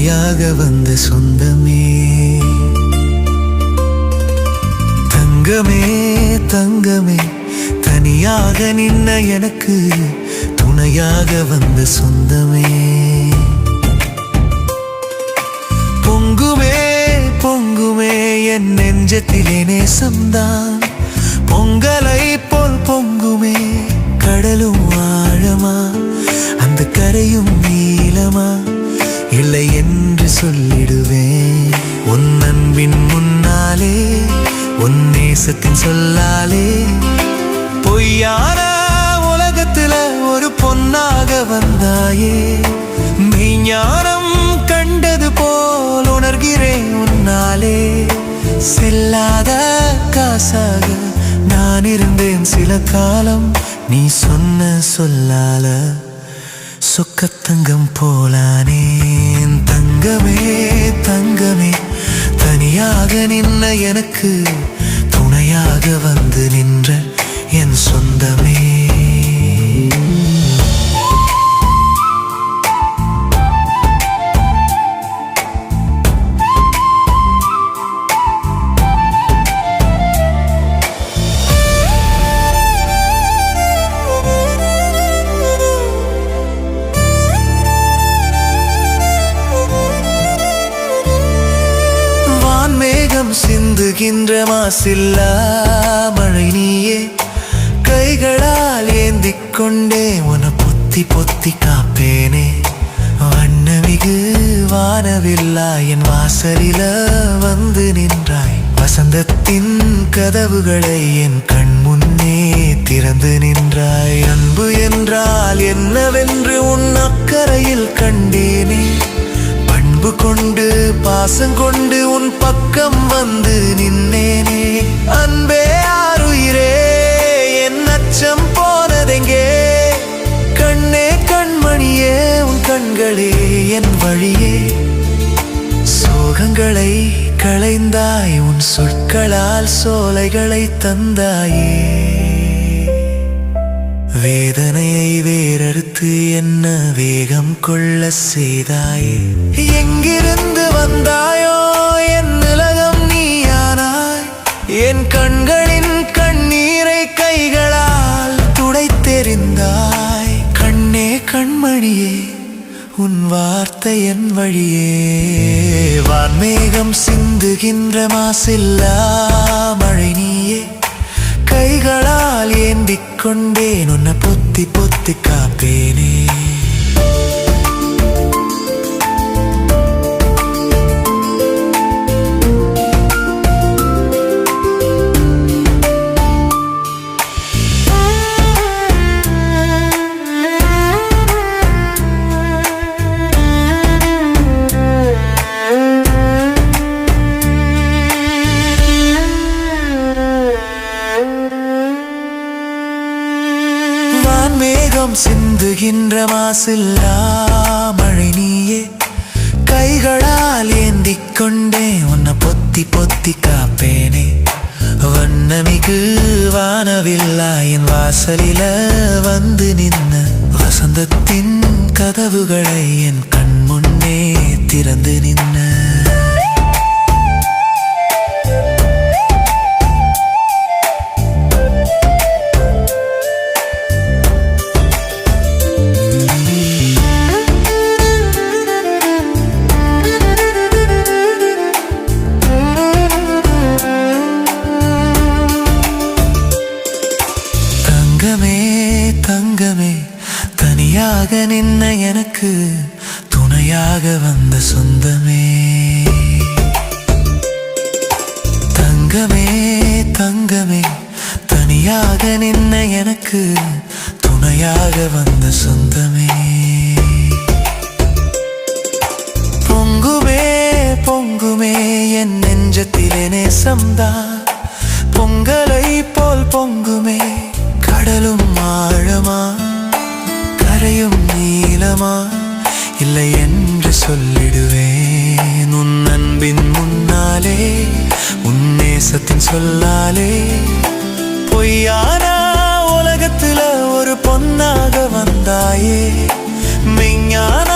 துணையாக வந்த சொந்தமே. தங்கமே தங்கமே தனியாக நின்ன எனக்கு துணையாக வந்த சொந்தமே. பொங்குமே பொங்குமே என் நெஞ்சத்திலே நேசம்தான், பொங்கலை போல் பொங்குமே கடலும் ஆழமா அந்த கரையும் நீளமா, இல்லை என்று சொல்லிடுவேன் உன் அன்பின் முன்னாலே, உன் நேசத்தின் சொல்லாலே. பொய்யான உலகத்துல ஒரு பொன்னாக வந்தாயே, மெய்ஞானம் கண்டது போல் உணர்கிறேன் உன்னாலே. செல்லாத காசாக நான் இருந்தேன் சில காலம், நீ சொன்ன சொல்லால சொக்கத்தங்கம் போலானேன். தங்கமே தங்கமே தனியாக நின்ன எனக்கு துணையாக வந்து நின்ற என் சொந்தமே. சிந்துகின்ற மாசில்லா மழை நீயே, கைகளால் ஏந்திக் கொண்டே உன பொத்தி பொத்தி காப்பேனே. வண்ணமிகு வானவில்லா என் வாசலில வந்து நின்றாய், வசந்தத்தின் கதவுகளை என் கண் முன்னே திறந்து நின்றாய். அன்பு என்றால் என்னவென்று உன் அக்கறையில் கண்டேனே, அன்பு கொண்டு பாசம் கொண்டு உன் பக்கம் வந்து நின்னேனே. அன்பே ஆருயிரே என் அச்சம் போனதெங்கே, கண்ணே கண்மணியே உன் கண்களே என் வழியே. சோகங்களை களைந்தாய் உன் சொற்களால் சோலைகளை தந்தாயே, வேதனையை வேறறுத்து என்ன வேகம் கொள்ள செய்தாயே. எங்கிருந்து வந்தாயோ என் உலகம் நீயானாய், என் கண்களின் கண்ணீரை கைகளால் துடைத்தெறிந்தாய். கண்ணே கண்மணியே உன் வார்த்தை என் வழியே. வான்மேகம் சிந்துகின்ற மாசில்லா மழை நீயே, கைகளால் ஏந்திக் கொண்டேன் உன்னை பொத்தி பொத்தி காப்பேனே. மேகம் சிந்துகின்ற மாசில்லா மழை நீயே, கைகளால் ஏந்திக் கொண்டே உன்னை பொத்தி பொத்தி காப்பேனே. வண்ணமிகு வானவில்லா என் வாசலில வந்து நின்ன, வசந்தத்தின் கதவுகளை என் கண் முன்னே திறந்து நின்ன. தங்கமே தனியாக நின்ன எனக்கு துணையாக வந்த சொந்தமே. தங்கமே தங்கமே தனியாக நின்ன எனக்கு துணையாக வந்த சொந்தமே. பொங்குமே பொங்குமே என் நெஞ்சத்திலே நேசம்தான், பொங்கலை போல் பொங்குமே கடலும் ஆழமா கரையும் நீளமா, இல்லை என்று சொல்லிடுவேன் உன் அன்பின் முன்னாலே, உன் நேசத்தின் சொல்லாலே. பொய்யான உலகத்துல ஒரு பொன்னாக வந்தாயே, மெய்ஞான